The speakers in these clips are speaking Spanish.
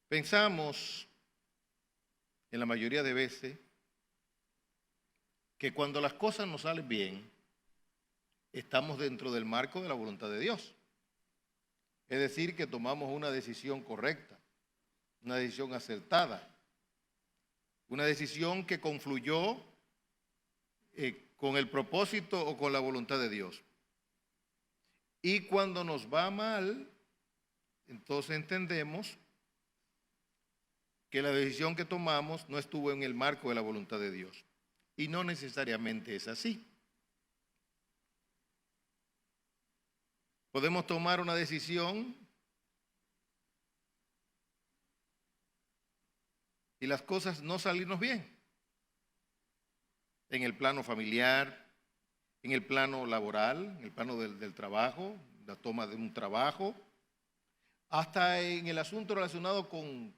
Pensamos, en la mayoría de veces, que cuando las cosas nos salen bien, estamos dentro del marco de la voluntad de Dios. Es decir, que tomamos una decisión correcta, una decisión acertada, una decisión que confluyó con el propósito o con la voluntad de Dios. Y cuando nos va mal, entonces entendemos que la decisión que tomamos no estuvo en el marco de la voluntad de Dios. Y no necesariamente es así. Podemos tomar una decisión y las cosas no salirnos bien. En el plano familiar, en el plano laboral, en el plano del trabajo, la toma de un trabajo, hasta en el asunto relacionado con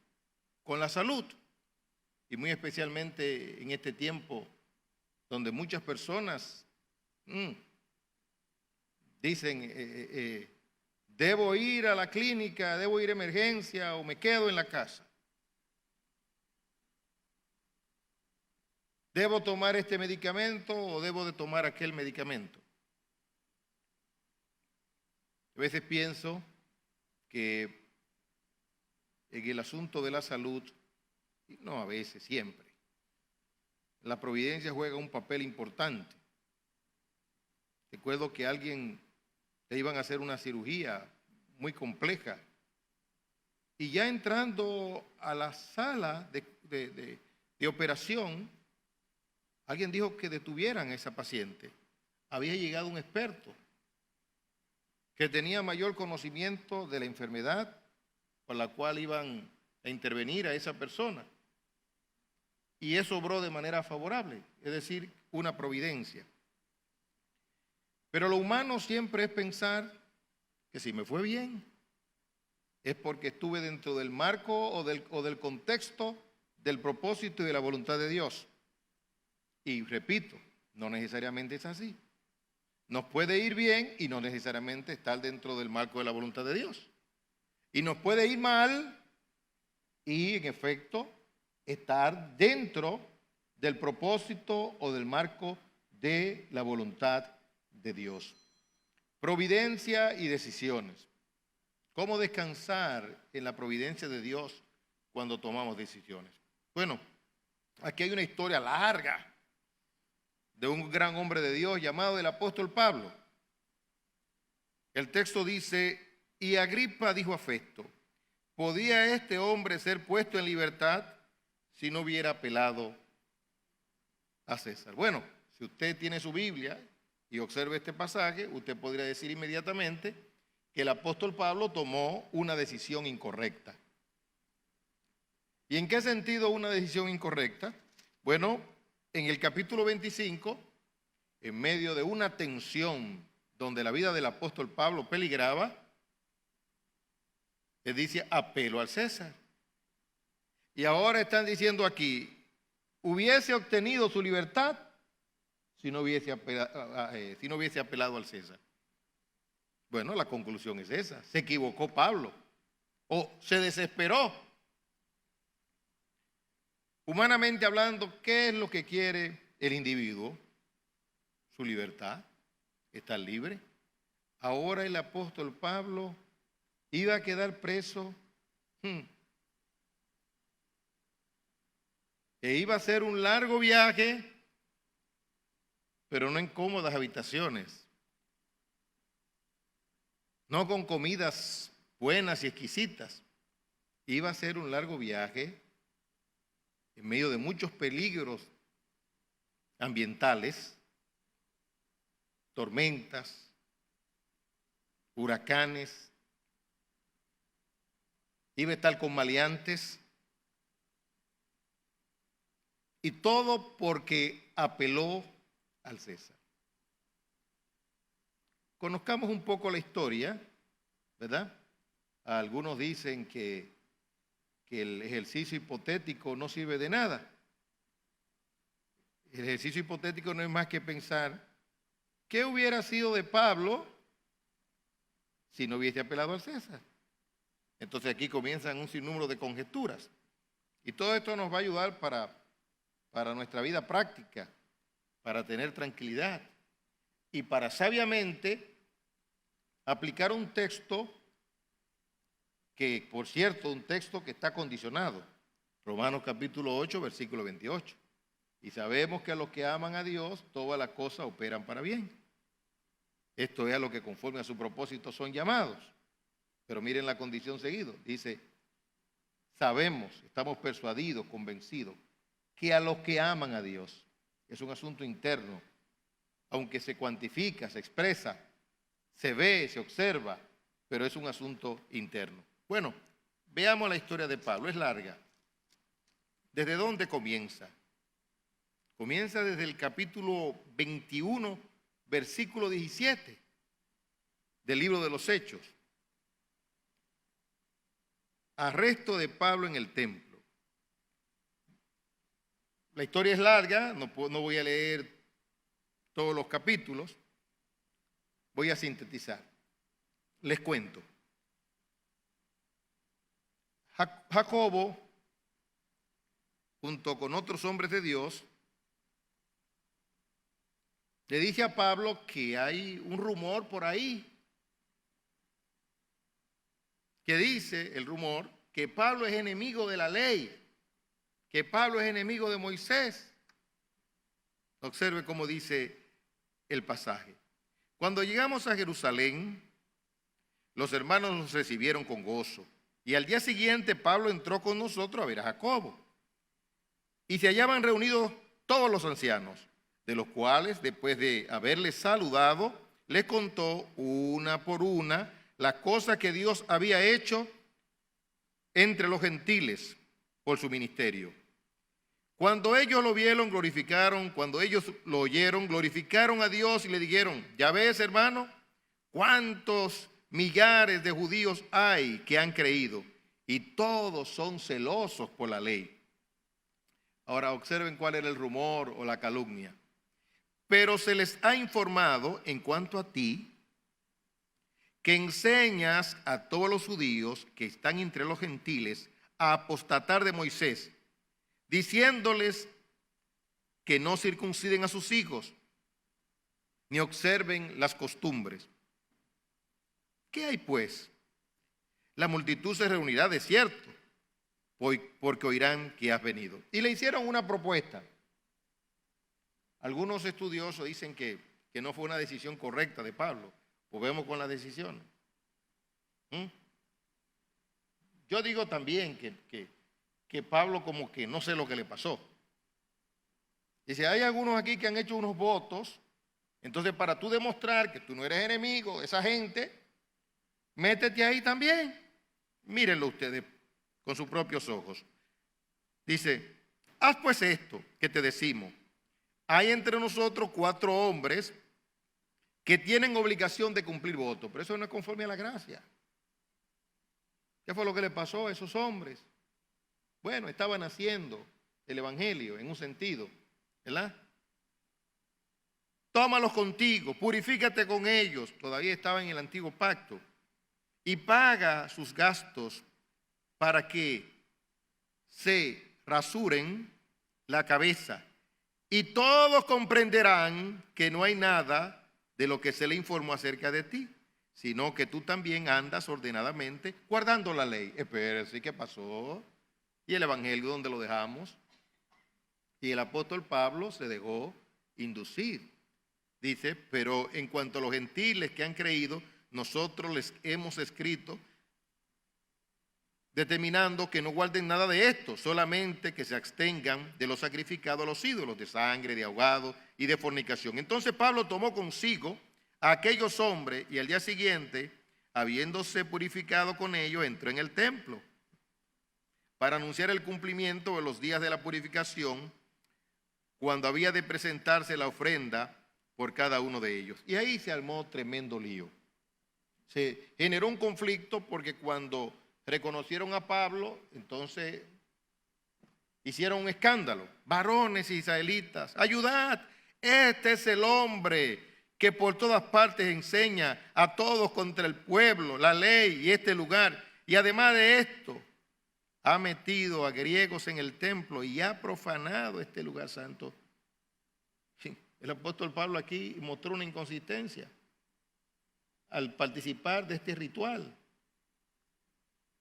la salud. Y muy especialmente en este tiempo donde muchas personas dicen, debo ir a la clínica, debo ir a emergencia o me quedo en la casa. ¿Debo tomar este medicamento o debo de tomar aquel medicamento? A veces pienso que en el asunto de la salud, y no a veces, siempre, la providencia juega un papel importante. Recuerdo que a alguien le iban a hacer una cirugía muy compleja y ya entrando a la sala de operación, alguien dijo que detuvieran a esa paciente. Había llegado un experto que tenía mayor conocimiento de la enfermedad por la cual iban a intervenir a esa persona. Y eso obró de manera favorable, es decir, una providencia. Pero lo humano siempre es pensar que si me fue bien, es porque estuve dentro del marco o del contexto del propósito y de la voluntad de Dios. Y repito, no necesariamente es así. Nos puede ir bien y no necesariamente estar dentro del marco de la voluntad de Dios. Y nos puede ir mal y, en efecto, estar dentro del propósito o del marco de la voluntad de Dios. Providencia y decisiones. ¿Cómo descansar en la providencia de Dios cuando tomamos decisiones? Bueno, aquí hay una historia larga de un gran hombre de Dios llamado el apóstol Pablo. El texto dice, y Agripa dijo a Festo, ¿podía este hombre ser puesto en libertad si no hubiera apelado a César? Bueno, si usted tiene su Biblia y observa este pasaje, usted podría decir inmediatamente que el apóstol Pablo tomó una decisión incorrecta. ¿Y en qué sentido una decisión incorrecta? Bueno, en el capítulo 25, en medio de una tensión donde la vida del apóstol Pablo peligraba, le dice apelo al César. Y ahora están diciendo aquí, hubiese obtenido su libertad si no hubiese apelado al César. Bueno, la conclusión es esa. Se equivocó Pablo o se desesperó. Humanamente hablando, ¿qué es lo que quiere el individuo? Su libertad, estar libre. Ahora el apóstol Pablo iba a quedar preso e iba a hacer un largo viaje, pero no en cómodas habitaciones, no con comidas buenas y exquisitas. Iba a hacer un largo viaje en medio de muchos peligros ambientales, tormentas, huracanes. Iba a estar con maleantes. Y todo porque apeló al César. Conozcamos un poco la historia, ¿verdad? Algunos dicen que el ejercicio hipotético no sirve de nada. El ejercicio hipotético no es más que pensar qué hubiera sido de Pablo si no hubiese apelado al César. Entonces aquí comienzan un sinnúmero de conjeturas. Y todo esto nos va a ayudar para nuestra vida práctica, para tener tranquilidad y para sabiamente aplicar un texto que, por cierto, un texto que está condicionado. Romanos capítulo 8, versículo 28. Y sabemos que a los que aman a Dios, todas las cosas operan para bien. Esto es a lo que conforme a su propósito son llamados. Pero miren la condición seguida. Dice, sabemos, estamos persuadidos, convencidos, que a los que aman a Dios, es un asunto interno, aunque se cuantifica, se expresa, se ve, se observa, pero es un asunto interno. Bueno, veamos la historia de Pablo, es larga. ¿Desde dónde comienza? Comienza desde el capítulo 21, versículo 17 del libro de los Hechos. Arresto de Pablo en el templo. La historia es larga, no voy a leer todos los capítulos, voy a sintetizar. Les cuento. Jacobo, junto con otros hombres de Dios, le dice a Pablo que hay un rumor por ahí, que dice el rumor que Pablo es enemigo de la ley, que Pablo es enemigo de Moisés. Observe cómo dice el pasaje. Cuando llegamos a Jerusalén, los hermanos nos recibieron con gozo. Y al día siguiente Pablo entró con nosotros a ver a Jacobo. Y se hallaban reunidos todos los ancianos, de los cuales, después de haberles saludado, les contó una por una las cosas que Dios había hecho entre los gentiles por su ministerio. Cuando ellos lo vieron, glorificaron. Cuando ellos lo oyeron, glorificaron a Dios y le dijeron, ya ves, hermano, cuántos millares de judíos hay que han creído y todos son celosos por la ley. Ahora observen cuál era el rumor o la calumnia. Pero se les ha informado en cuanto a ti, que enseñas a todos los judíos que están entre los gentiles a apostatar de Moisés, diciéndoles que no circunciden a sus hijos, ni observen las costumbres. ¿Qué hay pues? La multitud se reunirá de cierto, porque oirán que has venido. Y le hicieron una propuesta. Algunos estudiosos dicen que no fue una decisión correcta de Pablo. Pues vemos con las decisiones. Yo digo también que Pablo como que no sé lo que le pasó. Dice, hay algunos aquí que han hecho unos votos, entonces para tú demostrar que tú no eres enemigo de esa gente, métete ahí también. Mírenlo ustedes con sus propios ojos. Dice, haz pues esto que te decimos. Hay entre nosotros 4 hombres que tienen obligación de cumplir votos, pero eso no es conforme a la gracia. ¿Qué fue lo que le pasó a esos hombres? Bueno, estaban haciendo el evangelio en un sentido, ¿verdad? Tómalos contigo, purifícate con ellos, todavía estaban en el antiguo pacto, y paga sus gastos para que se rasuren la cabeza, y todos comprenderán que no hay nada de lo que se le informó acerca de ti, sino que tú también andas ordenadamente guardando la ley. Espérese, ¿qué pasó? ¿Y el evangelio dónde lo dejamos? Y el apóstol Pablo se dejó inducir. Dice, pero en cuanto a los gentiles que han creído, nosotros les hemos escrito determinando que no guarden nada de esto, solamente que se abstengan de lo sacrificado a los ídolos, de sangre, de ahogado y de fornicación. Entonces Pablo tomó consigo a aquellos hombres y al día siguiente, habiéndose purificado con ellos, entró en el templo para anunciar el cumplimiento de los días de la purificación, cuando había de presentarse la ofrenda por cada uno de ellos. Y ahí se armó tremendo lío. Se generó un conflicto porque cuando reconocieron a Pablo, entonces hicieron un escándalo. Varones israelitas, ayudad, este es el hombre que por todas partes enseña a todos contra el pueblo, la ley y este lugar. Y además de esto, ha metido a griegos en el templo y ha profanado este lugar santo. Sí, el apóstol Pablo aquí mostró una inconsistencia al participar de este ritual.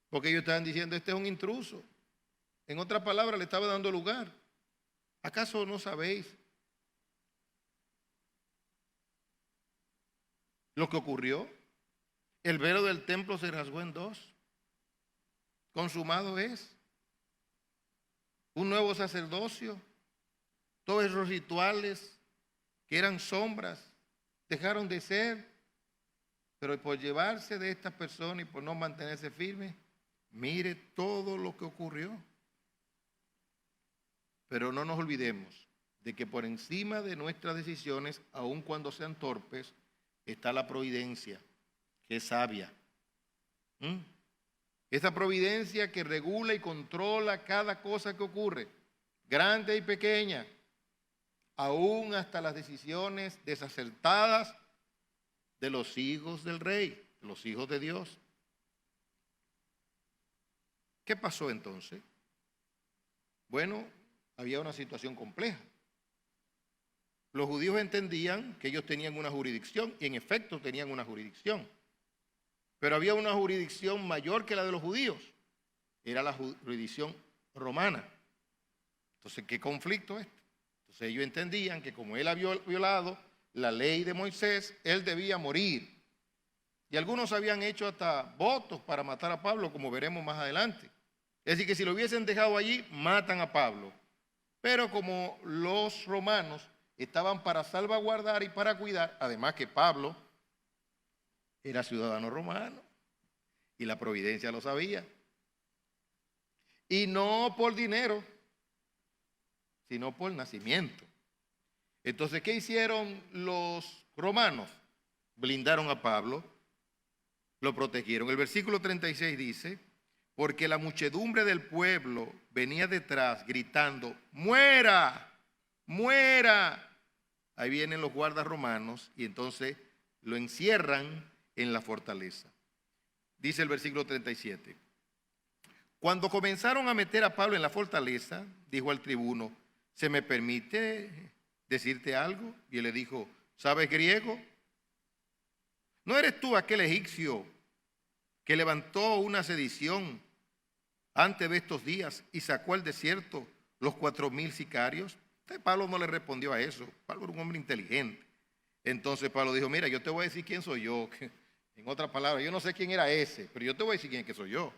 Porque ellos estaban diciendo, este es un intruso. En otras palabras, le estaba dando lugar. ¿Acaso no sabéis lo que ocurrió? El velo del templo se rasgó en dos. Consumado es. Un nuevo sacerdocio. Todos esos rituales que eran sombras dejaron de ser. Pero por llevarse de estas personas y por no mantenerse firme, mire todo lo que ocurrió. Pero no nos olvidemos de que por encima de nuestras decisiones, aun cuando sean torpes, está la providencia, que es sabia. Esa providencia que regula y controla cada cosa que ocurre, grande y pequeña, aún hasta las decisiones desacertadas de los hijos del rey, de los hijos de Dios. ¿Qué pasó entonces? Bueno, había una situación compleja. Los judíos entendían que ellos tenían una jurisdicción, y en efecto tenían una jurisdicción. Pero había una jurisdicción mayor que la de los judíos. Era la jurisdicción romana. Entonces, ¿qué conflicto es este? Entonces ellos entendían que como él había violado la ley de Moisés, él debía morir. Y algunos habían hecho hasta votos para matar a Pablo, como veremos más adelante. Es decir, que si lo hubiesen dejado allí, matan a Pablo. Pero como los romanos estaban para salvaguardar y para cuidar, además que Pablo era ciudadano romano y la providencia lo sabía. Y no por dinero, sino por nacimiento. Entonces, ¿qué hicieron los romanos? Blindaron a Pablo, lo protegieron. El versículo 36 dice, porque la muchedumbre del pueblo venía detrás gritando, ¡muera! ¡Muera! Ahí vienen los guardas romanos y entonces lo encierran en la fortaleza. Dice el versículo 37. Cuando comenzaron a meter a Pablo en la fortaleza, dijo al tribuno, ¿se me permite decirte algo? Y él le dijo, ¿sabes griego? ¿No eres tú aquel egipcio que levantó una sedición antes de estos días y sacó al desierto los 4,000 sicarios? Entonces Pablo no le respondió a eso. Pablo era un hombre inteligente. Entonces Pablo dijo, mira, yo te voy a decir quién soy yo. En otras palabras, yo no sé quién era ese, pero yo te voy a decir quién es que soy yo.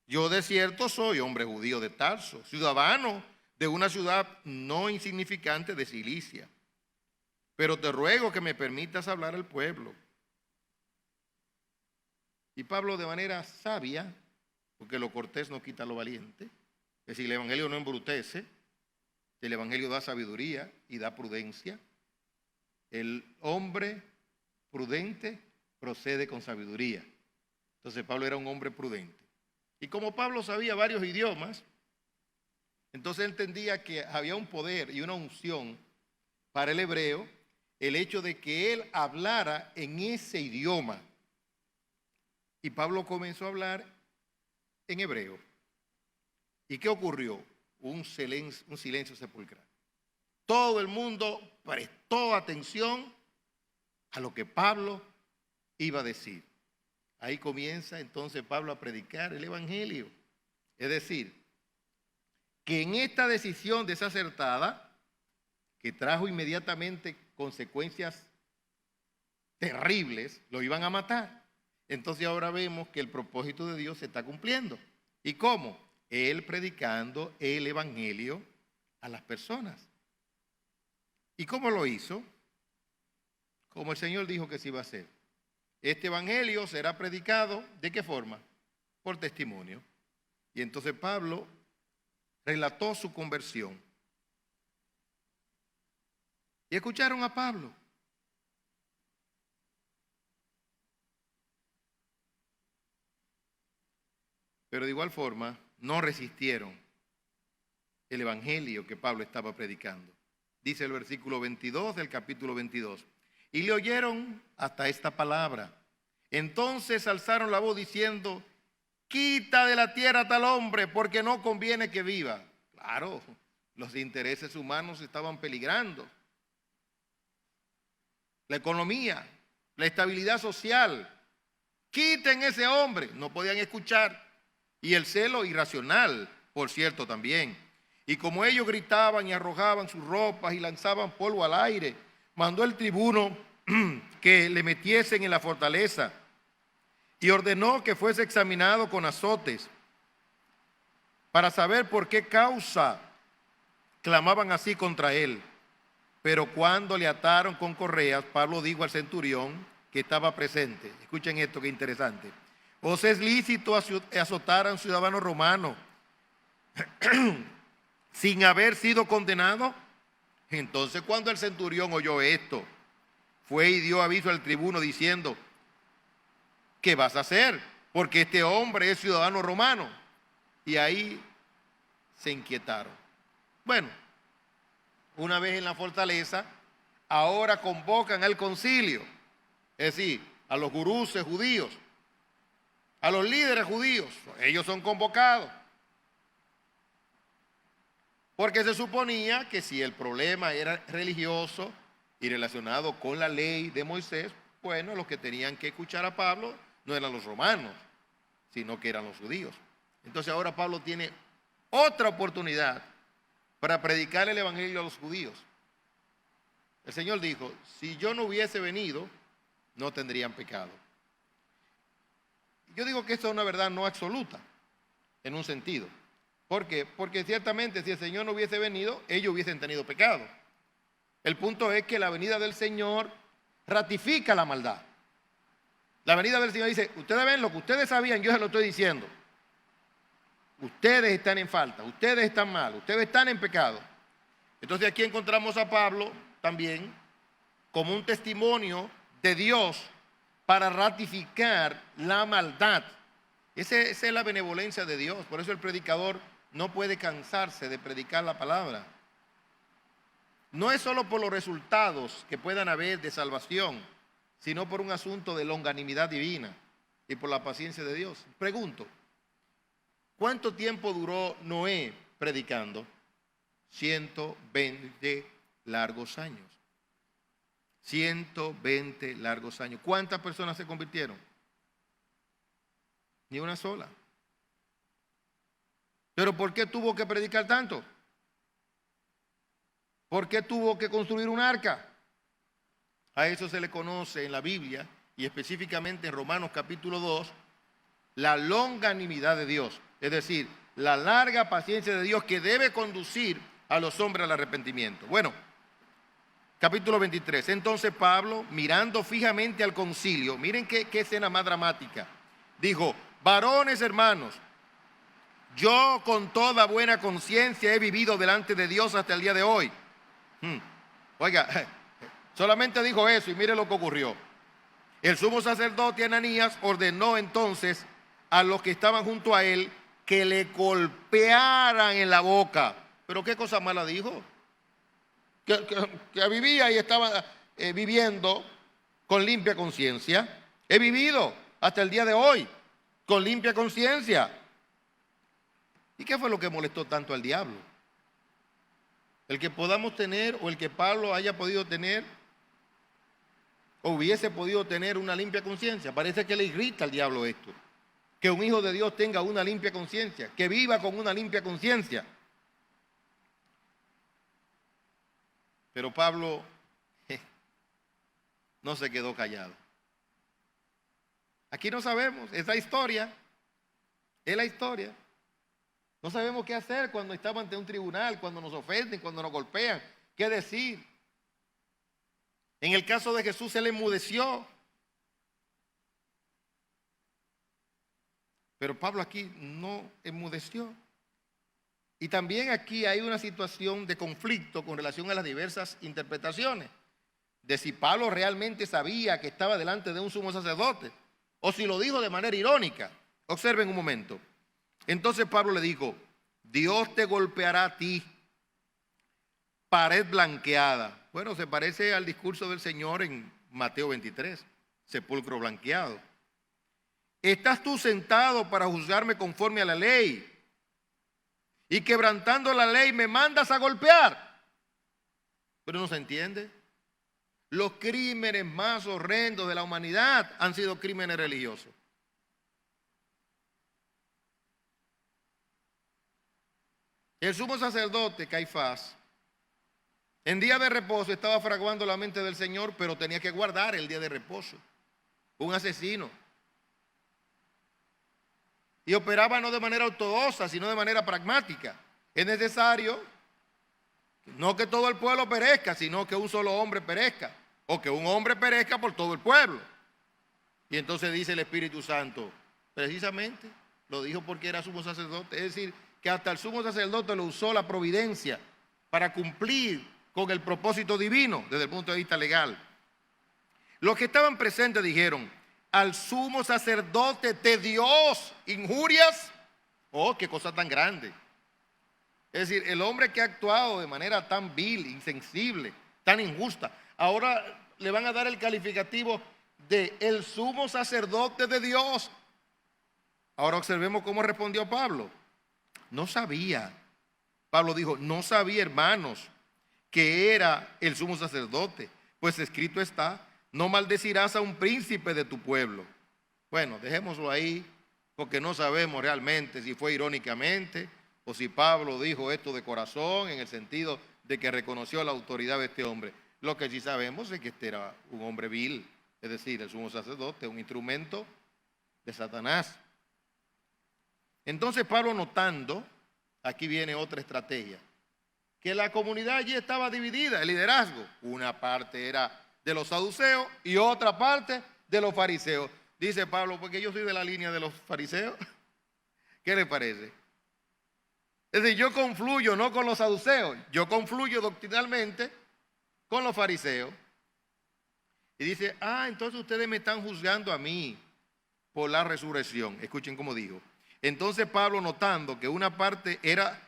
Yo de cierto soy hombre judío de Tarso, ciudadano de una ciudad no insignificante de Cilicia. Pero te ruego que me permitas hablar al pueblo. Y Pablo de manera sabia, porque lo cortés no quita lo valiente, es decir, el evangelio no embrutece, el evangelio da sabiduría y da prudencia. El hombre prudente procede con sabiduría. Entonces Pablo era un hombre prudente. Y como Pablo sabía varios idiomas, entonces él entendía que había un poder y una unción para el hebreo, el hecho de que él hablara en ese idioma. Y Pablo comenzó a hablar en hebreo. ¿Y qué ocurrió? Un silencio sepulcral. Todo el mundo prestó atención a lo que Pablo iba a decir. Ahí comienza entonces Pablo a predicar el evangelio. Es decir, que en esta decisión desacertada, que trajo inmediatamente consecuencias terribles, lo iban a matar. Entonces ahora vemos que el propósito de Dios se está cumpliendo. ¿Y cómo? Él predicando el evangelio a las personas. ¿Y cómo lo hizo? Como el Señor dijo que se iba a hacer. Este evangelio será predicado, ¿de qué forma? Por testimonio. Y entonces Pablo relató su conversión. Y escucharon a Pablo. Pero de igual forma no resistieron el evangelio que Pablo estaba predicando. Dice el versículo 22 del capítulo 22. Y le oyeron hasta esta palabra. Entonces alzaron la voz diciendo, quita de la tierra a tal hombre, porque no conviene que viva. Claro, los intereses humanos estaban peligrando. La economía, la estabilidad social. Quiten ese hombre. No podían escuchar. Y el celo irracional, por cierto, también. Y como ellos gritaban y arrojaban sus ropas y lanzaban polvo al aire, mandó el tribuno que le metiesen en la fortaleza y ordenó que fuese examinado con azotes para saber por qué causa clamaban así contra él. Pero cuando le ataron con correas, Pablo dijo al centurión que estaba presente: escuchen esto, que interesante. ¿Os es lícito azotar a un ciudadano romano sin haber sido condenado? Entonces, cuando el centurión oyó esto, fue y dio aviso al tribuno diciendo: ¿qué vas a hacer? Porque este hombre es ciudadano romano. Y ahí se inquietaron. Bueno, una vez en la fortaleza, ahora convocan al concilio, es decir, a los gurús judíos, a los líderes judíos. Ellos son convocados. Porque se suponía que si el problema era religioso y relacionado con la ley de Moisés, bueno, los que tenían que escuchar a Pablo no eran los romanos, sino que eran los judíos. Entonces ahora Pablo tiene otra oportunidad para predicar el evangelio a los judíos. El Señor dijo: si yo no hubiese venido, no tendrían pecado. Yo digo que esto es una verdad no absoluta, en un sentido. ¿Por qué? Porque ciertamente si el Señor no hubiese venido, ellos hubiesen tenido pecado. El punto es que la venida del Señor ratifica la maldad. La venida del Señor dice: ustedes ven lo que ustedes sabían, yo se lo estoy diciendo. Ustedes están en falta, ustedes están mal, ustedes están en pecado. Entonces aquí encontramos a Pablo también como un testimonio de Dios para ratificar la maldad. Esa es la benevolencia de Dios. Por eso el predicador no puede cansarse de predicar la palabra. No es solo por los resultados que puedan haber de salvación, sino por un asunto de longanimidad divina y por la paciencia de Dios. Pregunto, ¿cuánto tiempo duró Noé predicando? 120 largos años. 120 largos años. ¿Cuántas personas se convirtieron? Ni una sola. ¿Pero por qué tuvo que predicar tanto? ¿Por qué tuvo que construir un arca? A eso se le conoce en la Biblia, y específicamente en Romanos capítulo 2, la longanimidad de Dios. Es decir, la larga paciencia de Dios que debe conducir a los hombres al arrepentimiento. Bueno, capítulo 23. Entonces Pablo, mirando fijamente al concilio, miren qué escena más dramática, dijo: varones hermanos, yo con toda buena conciencia he vivido delante de Dios hasta el día de hoy. Oiga, solamente dijo eso y mire lo que ocurrió. El sumo sacerdote Ananías ordenó entonces a los que estaban junto a él que le golpearan en la boca. ¿Pero qué cosa mala dijo? Que vivía y estaba viviendo con limpia conciencia. He vivido hasta el día de hoy con limpia conciencia. ¿Y qué fue lo que molestó tanto al diablo? El que podamos tener, o el que Pablo haya podido tener, o hubiese podido tener una limpia conciencia. Parece que le irrita al diablo esto. Que un hijo de Dios tenga una limpia conciencia, que viva con una limpia conciencia. Pero Pablo no se quedó callado. Aquí no sabemos, es la historia. Es la historia. No sabemos qué hacer cuando estamos ante un tribunal, cuando nos ofenden, cuando nos golpean. ¿Qué decir? En el caso de Jesús, él enmudeció. Pero Pablo aquí no enmudeció. Y también aquí hay una situación de conflicto con relación a las diversas interpretaciones. De si Pablo realmente sabía que estaba delante de un sumo sacerdote, o si lo dijo de manera irónica. Observen un momento. Entonces Pablo le dijo: Dios te golpeará a ti, pared blanqueada. Bueno, se parece al discurso del Señor en Mateo 23, sepulcro blanqueado. ¿estás tú sentado para juzgarme conforme a la ley? Y quebrantando la ley me mandas a golpear. Pero no se entiende. Los crímenes más horrendos de la humanidad han sido crímenes religiosos. El sumo sacerdote Caifás, en día de reposo, estaba fraguando la mente del Señor, pero tenía que guardar el día de reposo. Un asesino. Y operaba no de manera ortodoxa, sino de manera pragmática. Es necesario no que todo el pueblo perezca, sino que un solo hombre perezca. O que un hombre perezca por todo el pueblo. Y entonces dice el Espíritu Santo, precisamente lo dijo porque era sumo sacerdote. Es decir, que hasta el sumo sacerdote lo usó la providencia para cumplir con el propósito divino desde el punto de vista legal. Los que estaban presentes dijeron, al sumo sacerdote de Dios injurias. Oh, qué cosa tan grande. Es decir, el hombre que ha actuado de manera tan vil, insensible, tan injusta, ahora le van a dar el calificativo de el sumo sacerdote de Dios. Ahora observemos cómo respondió Pablo. No sabía. Pablo dijo, no sabía, hermanos, que era el sumo sacerdote, pues escrito está, no maldecirás a un príncipe de tu pueblo. Bueno, dejémoslo ahí, porque no sabemos realmente si fue irónicamente o si Pablo dijo esto de corazón en el sentido de que reconoció la autoridad de este hombre. Lo que sí sabemos es que este era un hombre vil, es decir, el sumo sacerdote, un instrumento de Satanás. Entonces Pablo, notando, aquí viene otra estrategia, que la comunidad allí estaba dividida, el liderazgo. Una parte era de los saduceos y otra parte de los fariseos. Dice Pablo, porque yo soy de la línea de los fariseos. ¿Qué le parece? Es decir, yo confluyo no con los saduceos, yo confluyo doctrinalmente con los fariseos. Y dice, entonces ustedes me están juzgando a mí por la resurrección. Escuchen cómo dijo. Entonces Pablo, notando que una parte era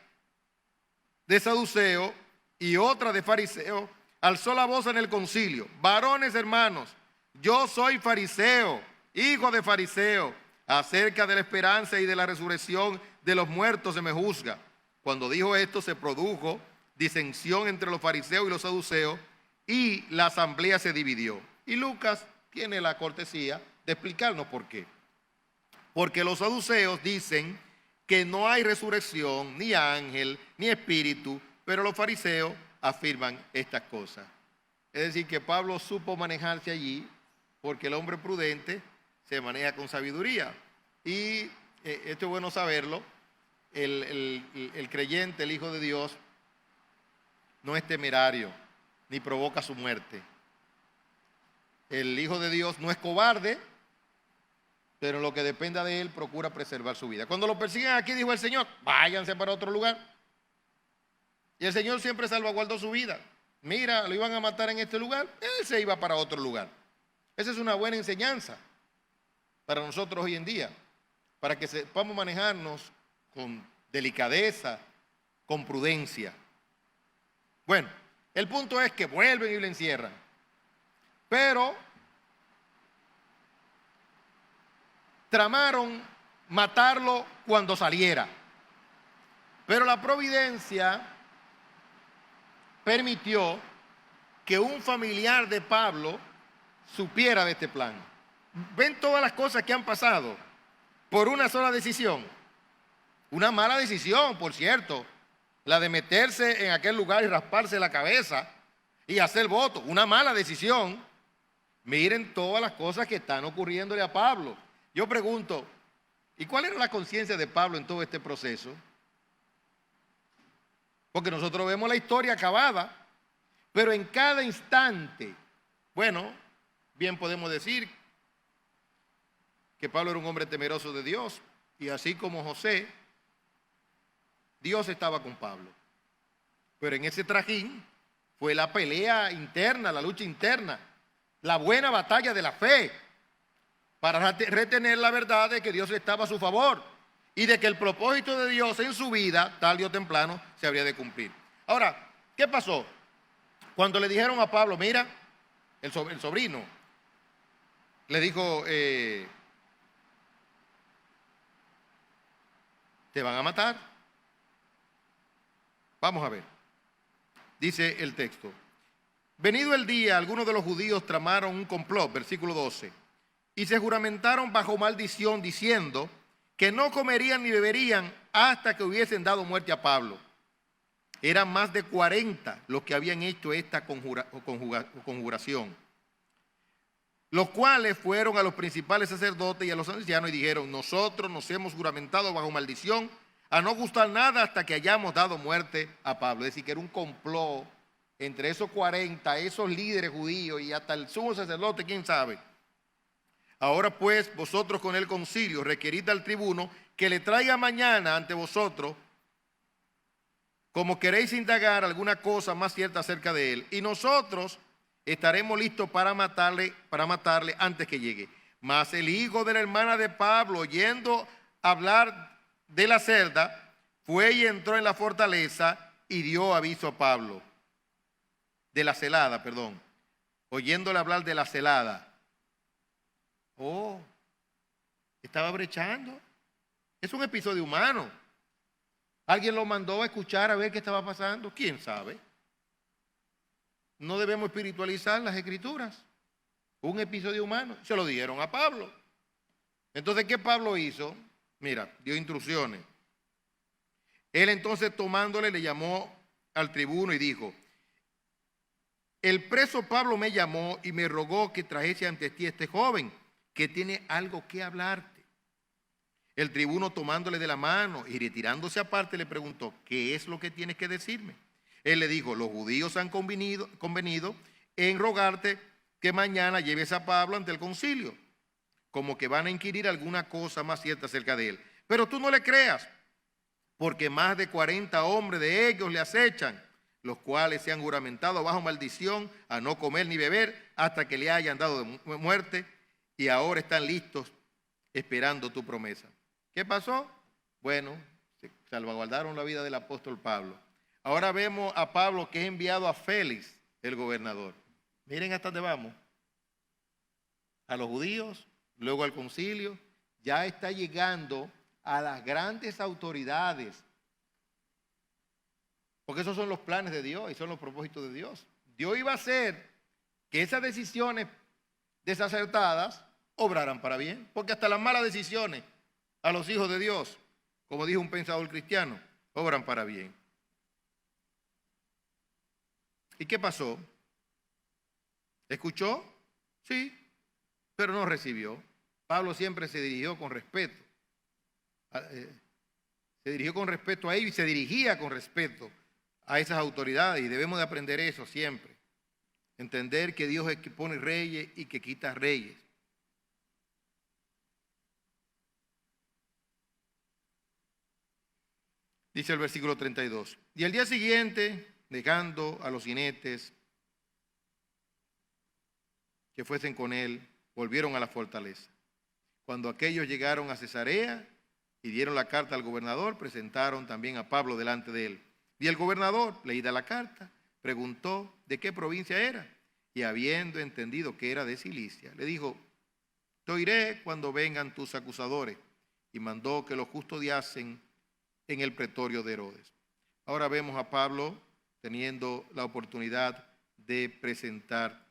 de saduceo y otra de fariseo, alzó la voz en el concilio. Varones hermanos, yo soy fariseo, hijo de fariseo. Acerca de la esperanza y de la resurrección de los muertos se me juzga. Cuando dijo esto, se produjo disensión entre los fariseos y los saduceos y la asamblea se dividió. Y Lucas tiene la cortesía de explicarnos por qué. Porque los saduceos dicen que no hay resurrección, ni ángel, ni espíritu, pero los fariseos afirman estas cosas. Es decir, que Pablo supo manejarse allí porque el hombre prudente se maneja con sabiduría. Y esto es bueno saberlo, el creyente, el Hijo de Dios, no es temerario, ni provoca su muerte. El Hijo de Dios no es cobarde, pero en lo que dependa de él, procura preservar su vida. Cuando lo persiguen aquí, dijo el Señor, váyanse para otro lugar. Y el Señor siempre salvaguardó su vida. Mira, lo iban a matar en este lugar, él se iba para otro lugar. Esa es una buena enseñanza para nosotros hoy en día, para que sepamos manejarnos con delicadeza, con prudencia. Bueno, el punto es que vuelven y le encierran, pero tramaron matarlo cuando saliera. Pero la providencia permitió que un familiar de Pablo supiera de este plan. Ven todas las cosas que han pasado por una sola decisión. Una mala decisión, por cierto, la de meterse en aquel lugar y rasparse la cabeza y hacer voto. Una mala decisión. Miren todas las cosas que están ocurriéndole a Pablo. Yo pregunto, ¿y cuál era la conciencia de Pablo en todo este proceso? Porque nosotros vemos la historia acabada, pero en cada instante, bueno, bien podemos decir que Pablo era un hombre temeroso de Dios, y así como José, Dios estaba con Pablo. Pero en ese trajín fue la pelea interna, la lucha interna, la buena batalla de la fe, para retener la verdad de que Dios estaba a su favor y de que el propósito de Dios en su vida, tarde o temprano, se habría de cumplir. Ahora, ¿qué pasó? Cuando le dijeron a Pablo, mira, el sobrino, le dijo, te van a matar. Vamos a ver. Dice el texto. Venido el día, algunos de los judíos tramaron un complot, versículo 12, y se juramentaron bajo maldición diciendo que no comerían ni beberían hasta que hubiesen dado muerte a Pablo. Eran más de 40 los que habían hecho esta conjuración, los cuales fueron a los principales sacerdotes y a los ancianos y dijeron: nosotros nos hemos juramentado bajo maldición a no gustar nada hasta que hayamos dado muerte a Pablo. Es decir, que era un complot entre esos 40, esos líderes judíos y hasta el sumo sacerdote, quién sabe. Ahora pues, vosotros con el concilio requerid al tribuno que le traiga mañana ante vosotros, como queréis indagar alguna cosa más cierta acerca de él, y nosotros estaremos listos para matarle antes que llegue. Mas el hijo de la hermana de Pablo, oyendo hablar de la celda, fue y entró en la fortaleza y dio aviso a Pablo. De la celada, perdón. Oyéndole hablar de la celada. Oh, estaba brechando. Es un episodio humano. ¿Alguien lo mandó a escuchar a ver qué estaba pasando? ¿Quién sabe? No debemos espiritualizar las escrituras. Un episodio humano. Se lo dieron a Pablo. Entonces, ¿qué Pablo hizo? Mira, dio instrucciones. Él entonces, tomándole, le llamó al tribuno y dijo: el preso Pablo me llamó y me rogó que trajese ante ti este joven que tiene algo que hablarte. El tribuno, tomándole de la mano y retirándose aparte, le preguntó: ¿qué es lo que tienes que decirme? Él le dijo: los judíos han convenido en rogarte que mañana lleves a Pablo ante el concilio, como que van a inquirir alguna cosa más cierta acerca de él. Pero tú no le creas, porque más de 40 hombres de ellos le acechan, los cuales se han juramentado bajo maldición a no comer ni beber hasta que le hayan dado muerte, y ahora están listos esperando tu promesa. ¿Qué pasó? Bueno, se salvaguardaron la vida del apóstol Pablo. Ahora vemos a Pablo, que es enviado a Félix, el gobernador. Miren hasta dónde vamos. A los judíos, luego al concilio, ya está llegando a las grandes autoridades. Porque esos son los planes de Dios y son los propósitos de Dios. Dios iba a hacer que esas decisiones desacertadas obraran para bien. Porque hasta las malas decisiones a los hijos de Dios, como dijo un pensador cristiano, obran para bien. ¿Y qué pasó? ¿Escuchó? Sí, pero no recibió. Pablo siempre se dirigió con respeto. Se dirigió con respeto a ellos y se dirigía con respeto a esas autoridades, y debemos de aprender eso siempre. Entender que Dios es que pone reyes y que quita reyes. Dice el versículo 32. Y al día siguiente, dejando a los jinetes que fuesen con él, volvieron a la fortaleza. Cuando aquellos llegaron a Cesarea y dieron la carta al gobernador, presentaron también a Pablo delante de él. Y el gobernador, leída la carta, preguntó de qué provincia era, y habiendo entendido que era de Cilicia, le dijo: te oiré cuando vengan tus acusadores, y mandó que los custodiasen en el pretorio de Herodes. Ahora vemos a Pablo teniendo la oportunidad de presentar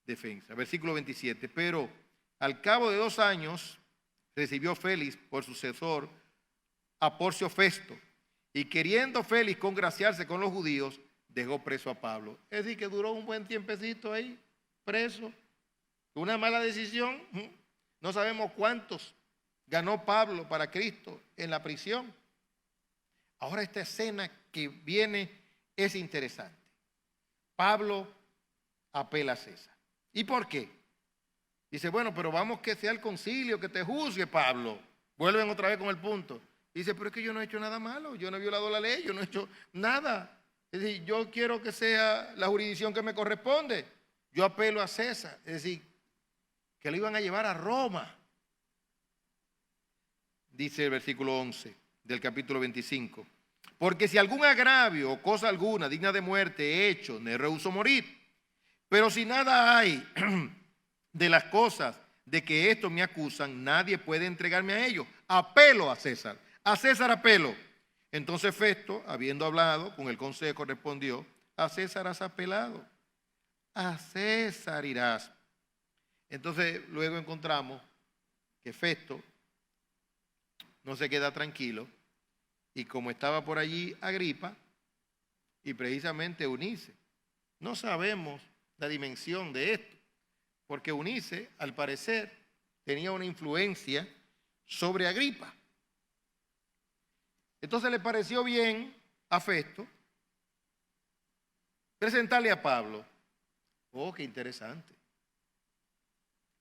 defensa. Versículo 27. Pero al cabo de 2 años recibió Félix por sucesor a Porcio Festo, y queriendo Félix congraciarse con los judíos, dejó preso a Pablo. Es decir, que duró un buen tiempecito ahí, preso. Una mala decisión. No sabemos cuántos ganó Pablo para Cristo en la prisión. Ahora esta escena que viene es interesante. Pablo apela a César. ¿Y por qué? Dice: bueno, pero vamos que sea el concilio que te juzgue, Pablo. Vuelven otra vez con el punto. Dice: pero es que yo no he hecho nada malo, yo no he violado la ley, yo no he hecho nada. Es decir, yo quiero que sea la jurisdicción que me corresponde. Yo apelo a César. Es decir, que lo iban a llevar a Roma. Dice el versículo 11 del capítulo 25. Porque si algún agravio o cosa alguna digna de muerte he hecho, me rehúso morir. Pero si nada hay de las cosas de que esto me acusan, nadie puede entregarme a ellos. Apelo a César. a César apelo. Entonces Festo, habiendo hablado con el consejo, respondió, a César has apelado, a César irás. Entonces luego encontramos que Festo no se queda tranquilo y como estaba por allí Agripa y precisamente Eunice, no sabemos la dimensión de esto, porque Eunice al parecer tenía una influencia sobre Agripa. Entonces le pareció bien a Festo presentarle a Pablo. Oh, qué interesante.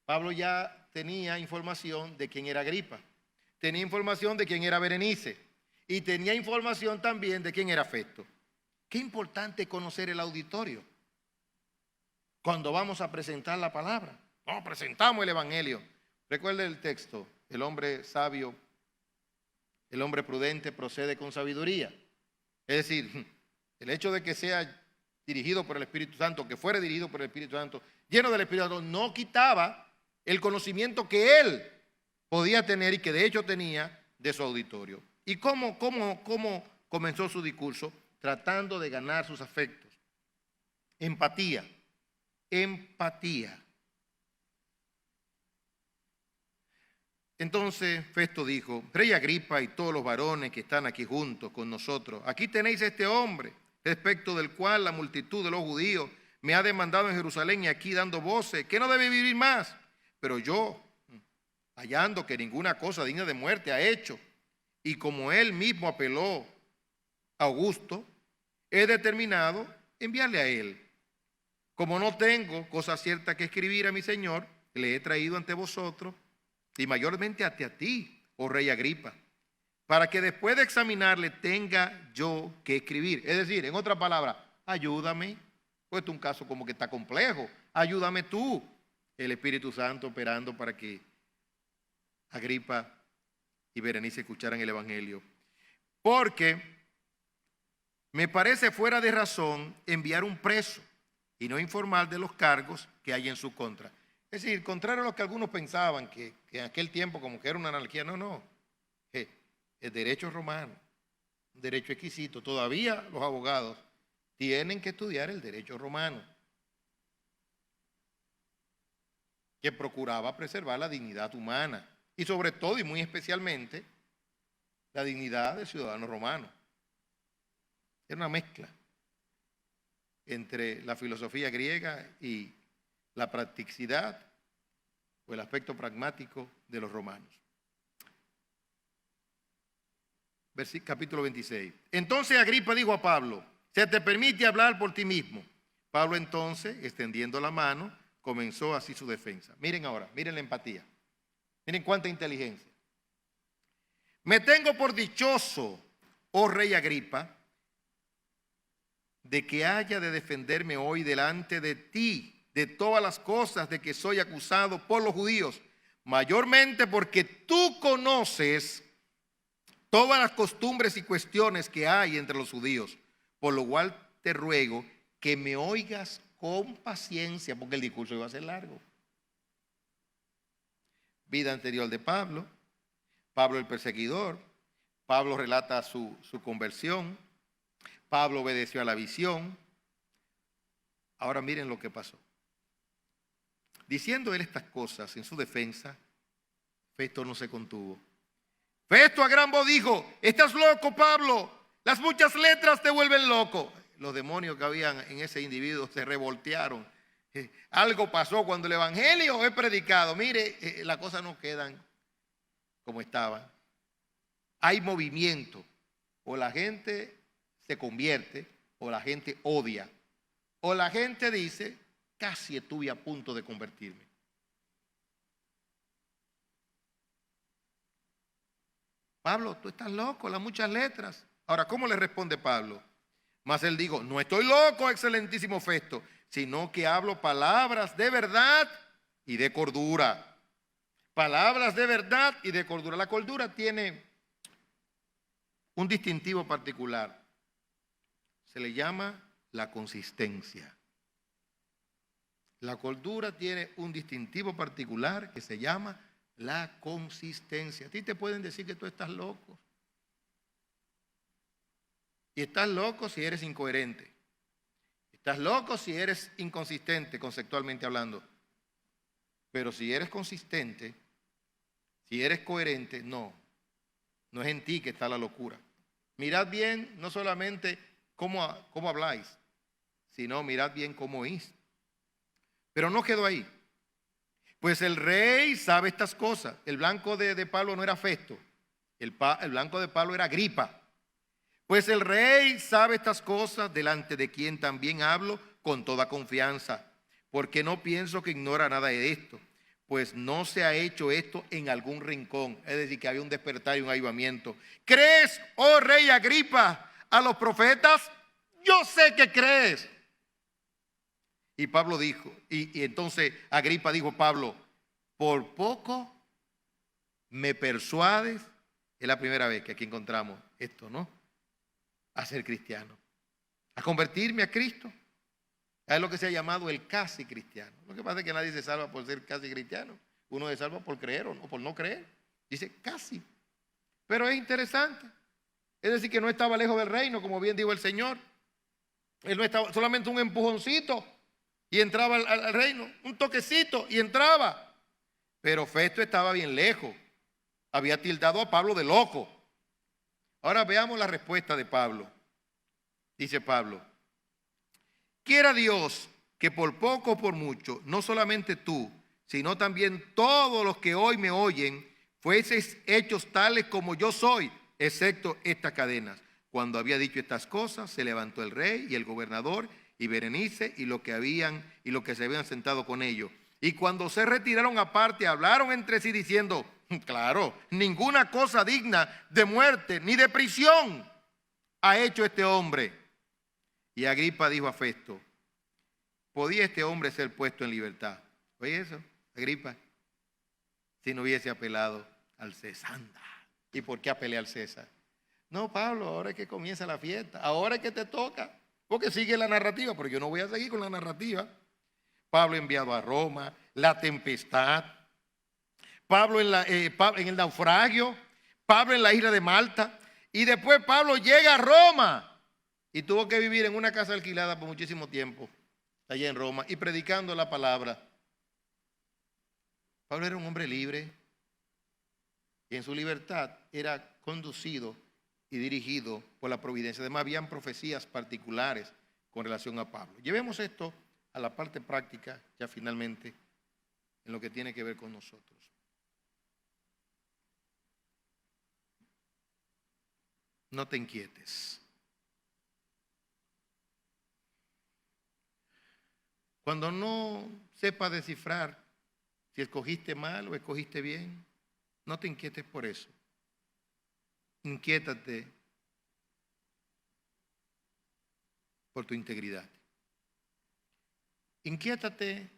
Pablo ya tenía información de quién era Agripa, tenía información de quién era Berenice y tenía información también de quién era Festo. Qué importante conocer el auditorio cuando vamos a presentar la palabra. No, presentamos el evangelio. Recuerde el texto, el hombre sabio, el hombre prudente procede con sabiduría. Es decir, el hecho de que sea dirigido por el Espíritu Santo, que fuera dirigido por el Espíritu Santo, lleno del Espíritu Santo, no quitaba el conocimiento que él podía tener y que de hecho tenía de su auditorio. ¿Y cómo comenzó su discurso? Tratando de ganar sus afectos. Empatía. Empatía. Entonces Festo dijo, Rey Agripa y todos los varones que están aquí juntos con nosotros, aquí tenéis a este hombre, respecto del cual la multitud de los judíos me ha demandado en Jerusalén y aquí dando voces, que no debe vivir más. Pero yo, hallando que ninguna cosa digna de muerte ha hecho, y como él mismo apeló a Augusto, he determinado enviarle a él. Como no tengo cosa cierta que escribir a mi señor, le he traído ante vosotros, y mayormente a ti, oh rey Agripa, para que después de examinarle tenga yo que escribir. Es decir, en otra palabra, ayúdame. Pues este es un caso como que está complejo. Ayúdame tú. El Espíritu Santo operando para que Agripa y Berenice escucharan el evangelio. Porque me parece fuera de razón enviar un preso y no informar de los cargos que hay en su contra. Es decir, contrario a lo que algunos pensaban, que en aquel tiempo como que era una anarquía, no. El derecho romano, un derecho exquisito. Todavía los abogados tienen que estudiar el derecho romano, que procuraba preservar la dignidad humana y sobre todo y muy especialmente la dignidad del ciudadano romano. Era una mezcla entre la filosofía griega y la practicidad o el aspecto pragmático de los romanos. Capítulo 26. Entonces Agripa dijo a Pablo, se te permite hablar por ti mismo. Pablo entonces, extendiendo la mano, comenzó así su defensa. Miren ahora, miren la empatía. Miren cuánta inteligencia. Me tengo por dichoso, oh rey Agripa, de que haya de defenderme hoy delante de ti de todas las cosas de que soy acusado por los judíos, mayormente porque tú conoces todas las costumbres y cuestiones que hay entre los judíos, por lo cual te ruego que me oigas con paciencia, porque el discurso iba a ser largo. Vida anterior de Pablo, Pablo el perseguidor, Pablo relata su conversión, Pablo obedeció a la visión. Ahora miren lo que pasó. Diciendo él estas cosas en su defensa, Festo no se contuvo. Festo a gran voz dijo, estás loco, Pablo, las muchas letras te vuelven loco. Los demonios que habían en ese individuo se revoltearon. Algo pasó cuando el evangelio es predicado. Mire, las cosas no quedan como estaban. Hay movimiento. O la gente se convierte, o la gente odia. O la gente dice, casi estuve a punto de convertirme. Pablo, tú estás loco, las muchas letras. Ahora, ¿cómo le responde Pablo? Mas él dijo, no estoy loco, excelentísimo Festo, sino que hablo palabras de verdad y de cordura. Palabras de verdad y de cordura. La cordura tiene un distintivo particular. Se le llama la consistencia. La cordura tiene un distintivo particular que se llama la consistencia. A ti te pueden decir que tú estás loco. Y estás loco si eres incoherente. Estás loco si eres inconsistente conceptualmente hablando. Pero si eres consistente, si eres coherente, no es en ti que está la locura. Mirad bien no solamente cómo habláis, sino mirad bien cómo oís. Pero no quedó ahí. Pues el rey sabe estas cosas. El blanco de Pablo no era Festo. El blanco de Pablo era Agripa. Pues el rey sabe estas cosas, delante de quien también hablo con toda confianza, porque no pienso que ignora nada de esto, pues no se ha hecho esto en algún rincón. Es decir, que había un despertar y un avivamiento. ¿Crees, oh rey Agripa, a los profetas? Yo sé que crees. Y Pablo dijo, y entonces Agripa dijo a Pablo, por poco me persuades. Es la primera vez que aquí encontramos esto, ¿no? A ser cristiano, a convertirme a Cristo. Es lo que se ha llamado el casi cristiano. Lo que pasa es que nadie se salva por ser casi cristiano. Uno se salva por creer o por no creer. Dice casi. Pero es interesante. Es decir, que no estaba lejos del reino, como bien dijo el Señor. Él no estaba, solamente un empujoncito y entraba al reino. Un toquecito y entraba. Pero Festo estaba bien lejos. Había tildado a Pablo de loco. Ahora veamos la respuesta de Pablo. Dice Pablo, quiera Dios que por poco o por mucho, no solamente tú, sino también todos los que hoy me oyen, fueseis hechos tales como yo soy, excepto estas cadenas. Cuando había dicho estas cosas, se levantó el rey y el gobernador y Berenice y los que se habían sentado con ellos. Y cuando se retiraron aparte, hablaron entre sí diciendo, claro, ninguna cosa digna de muerte ni de prisión ha hecho este hombre. Y Agripa dijo a Festo, ¿podía este hombre ser puesto en libertad? Oye eso, Agripa, si no hubiese apelado al César. Anda. ¿Y por qué apelé al César? No, Pablo, ahora es que comienza la fiesta, ahora es que te toca, porque sigue la narrativa, pero yo no voy a seguir con la narrativa. Pablo enviado a Roma, la tempestad, Pablo en el naufragio, Pablo en la isla de Malta, y después Pablo llega a Roma y tuvo que vivir en una casa alquilada por muchísimo tiempo, allá en Roma, y predicando la palabra. Pablo era un hombre libre y en su libertad era conducido y dirigido por la providencia. Además, habían profecías particulares con relación a Pablo. Llevemos esto a la parte práctica, ya finalmente, en lo que tiene que ver con nosotros. No te inquietes. Cuando no sepas descifrar si escogiste mal o escogiste bien, no te inquietes por eso. Inquiétate por tu integridad. Inquiétate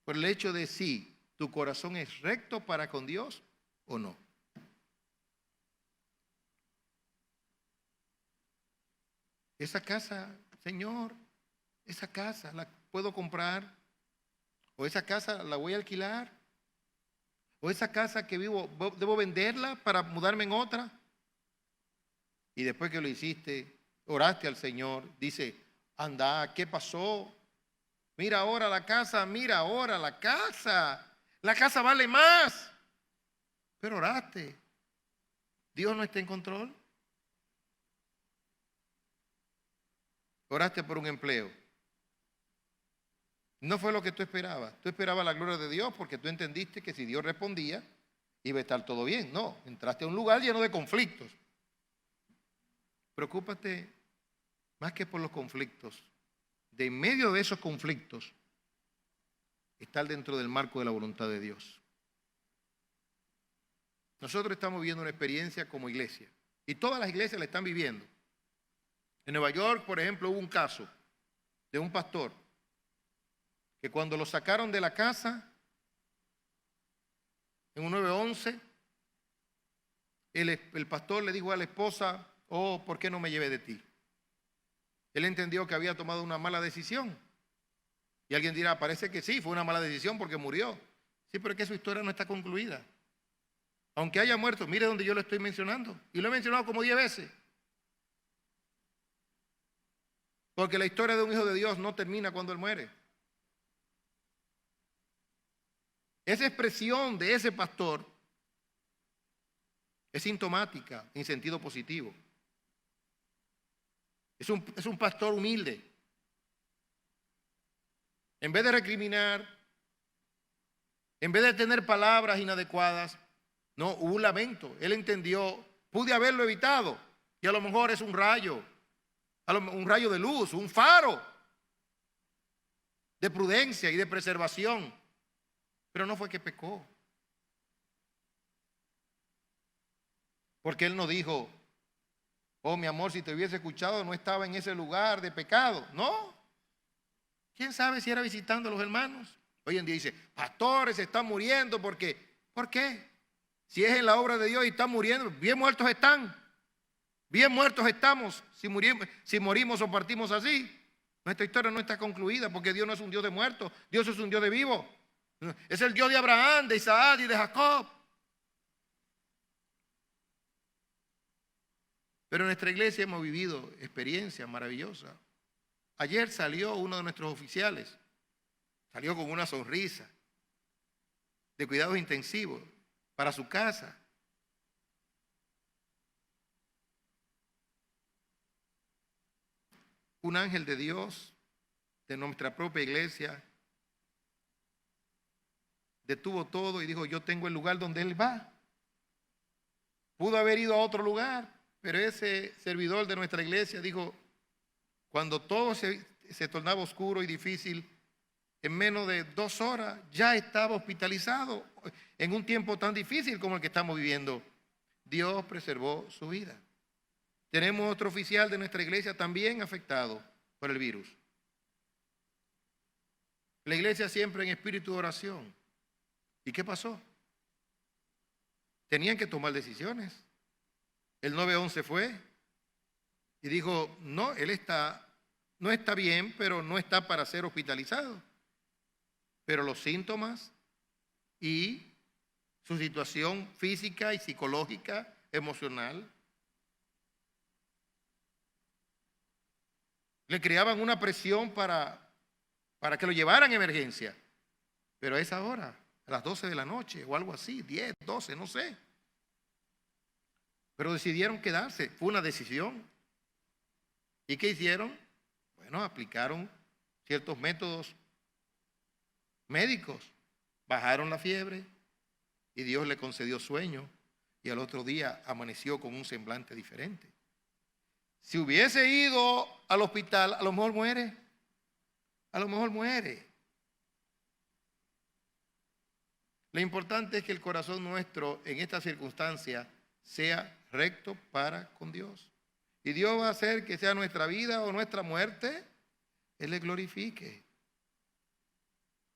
por el hecho de si tu corazón es recto para con Dios o no. Esa casa, Señor, esa casa la puedo comprar, o esa casa la voy a alquilar, o esa casa que vivo, debo venderla para mudarme en otra. Y después que lo hiciste, oraste al Señor, dice, anda, ¿qué pasó? Mira ahora la casa, mira ahora la casa vale más. Pero oraste, Dios no está en control. Oraste por un empleo. No fue lo que tú esperabas. Tú esperabas la gloria de Dios porque tú entendiste que si Dios respondía, iba a estar todo bien. No, entraste a un lugar lleno de conflictos. Preocúpate más que por los conflictos. De en medio de esos conflictos, estar dentro del marco de la voluntad de Dios. Nosotros estamos viviendo una experiencia como iglesia. Y todas las iglesias la están viviendo. En Nueva York, por ejemplo, hubo un caso de un pastor que cuando lo sacaron de la casa, en un 911, el pastor le dijo a la esposa, oh, ¿por qué no me llevé de ti? Él entendió que había tomado una mala decisión. Y alguien dirá, parece que sí, fue una mala decisión porque murió. Sí, pero es que su historia no está concluida. Aunque haya muerto, mire donde yo lo estoy mencionando. Y lo he mencionado como 10 veces. Porque la historia de un hijo de Dios no termina cuando él muere. Esa expresión de ese pastor es sintomática en sentido positivo. Es un pastor humilde. En vez de recriminar, en vez de tener palabras inadecuadas, no, hubo un lamento. Él entendió, pude haberlo evitado. Y a lo mejor es un rayo de luz, un faro de prudencia y de preservación. Pero no fue que pecó. Porque él no dijo, oh mi amor, si te hubiese escuchado no estaba en ese lugar de pecado. No. ¿Quién sabe si era visitando a los hermanos? Hoy en día dice, pastores están muriendo porque, ¿por qué? Si es en la obra de Dios y están muriendo, bien muertos están. Bien muertos estamos si morimos o partimos así. Nuestra historia no está concluida porque Dios no es un Dios de muertos, Dios es un Dios de vivos. Es el Dios de Abraham, de Isaac y de Jacob. Pero en nuestra iglesia hemos vivido experiencias maravillosas. Ayer salió uno de nuestros oficiales, salió con una sonrisa de cuidados intensivos para su casa. Un ángel de Dios, de nuestra propia iglesia, detuvo todo y dijo, yo tengo el lugar donde él va. Pudo haber ido a otro lugar, pero ese servidor de nuestra iglesia dijo, cuando todo se tornaba oscuro y difícil, en menos de 2 horas ya estaba hospitalizado en un tiempo tan difícil como el que estamos viviendo. Dios preservó su vida. Tenemos otro oficial de nuestra iglesia también afectado por el virus. La iglesia siempre en espíritu de oración. ¿Y qué pasó? Tenían que tomar decisiones. El 911 fue y dijo, no, no está bien, pero no está para ser hospitalizado. Pero los síntomas y su situación física y psicológica, emocional, le creaban una presión para que lo llevaran a emergencia. Pero a esa hora, a las 12 de la noche o algo así, 10, 12, no sé. Pero decidieron quedarse, fue una decisión. ¿Y qué hicieron? Bueno, aplicaron ciertos métodos médicos, bajaron la fiebre y Dios le concedió sueño y al otro día amaneció con un semblante diferente. Si hubiese ido al hospital, a lo mejor muere. A lo mejor muere. Lo importante es que el corazón nuestro en esta circunstancia sea recto para con Dios. Y Dios va a hacer que sea nuestra vida o nuestra muerte, Él le glorifique.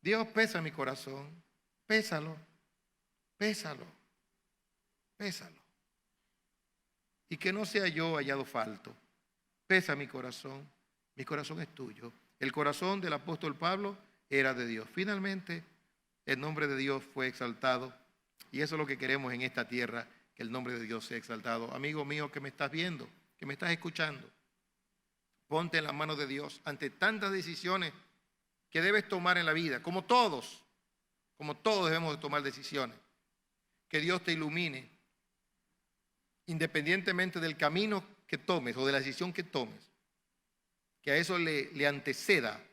Dios pesa mi corazón, pésalo, pésalo, pésalo. Y que no sea yo hallado falto. Pesa mi corazón es tuyo. El corazón del apóstol Pablo era de Dios. Finalmente, el nombre de Dios fue exaltado. Y eso es lo que queremos en esta tierra, que el nombre de Dios sea exaltado. Amigo mío que me estás viendo, que me estás escuchando, ponte en las manos de Dios ante tantas decisiones que debes tomar en la vida, como todos debemos de tomar decisiones. Que Dios te ilumine, independientemente del camino que tomes o de la decisión que tomes, que a eso le anteceda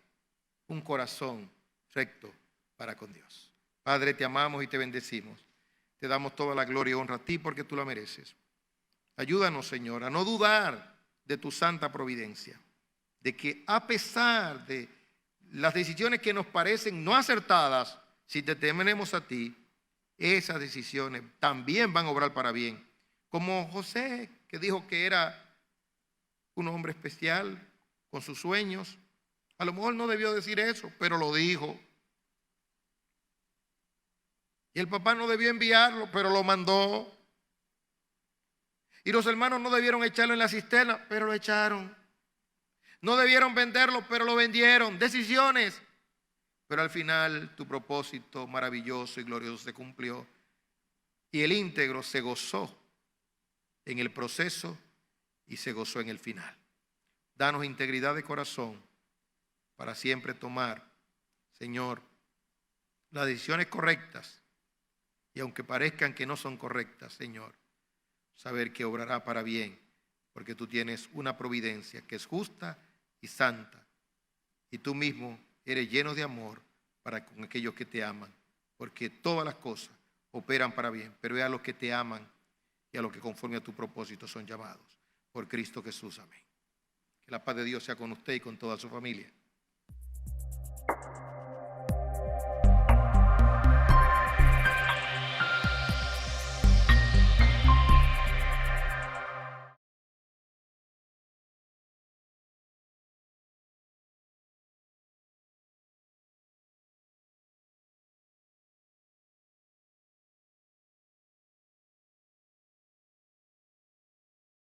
un corazón recto para con Dios. Padre, te amamos y te bendecimos. Te damos toda la gloria y honra a ti porque tú la mereces. Ayúdanos, Señor, a no dudar de tu santa providencia, de que a pesar de las decisiones que nos parecen no acertadas, si te tememos a ti, esas decisiones también van a obrar para bien. Como José, que dijo que era un hombre especial con sus sueños. A lo mejor no debió decir eso, pero lo dijo. Y el papá no debió enviarlo, pero lo mandó. Y los hermanos no debieron echarlo en la cisterna, pero lo echaron. No debieron venderlo, pero lo vendieron. Decisiones. Pero al final tu propósito maravilloso y glorioso se cumplió. Y el íntegro se gozó en el proceso y se gozó en el final. Danos integridad de corazón para siempre tomar, Señor, las decisiones correctas. Y aunque parezcan que no son correctas, Señor, saber que obrará para bien, porque tú tienes una providencia que es justa y santa. Y tú mismo eres lleno de amor para con aquellos que te aman, porque todas las cosas operan para bien, pero es a los que te aman y a los que conforme a tu propósito son llamados. Por Cristo Jesús, amén. Que la paz de Dios sea con usted y con toda su familia.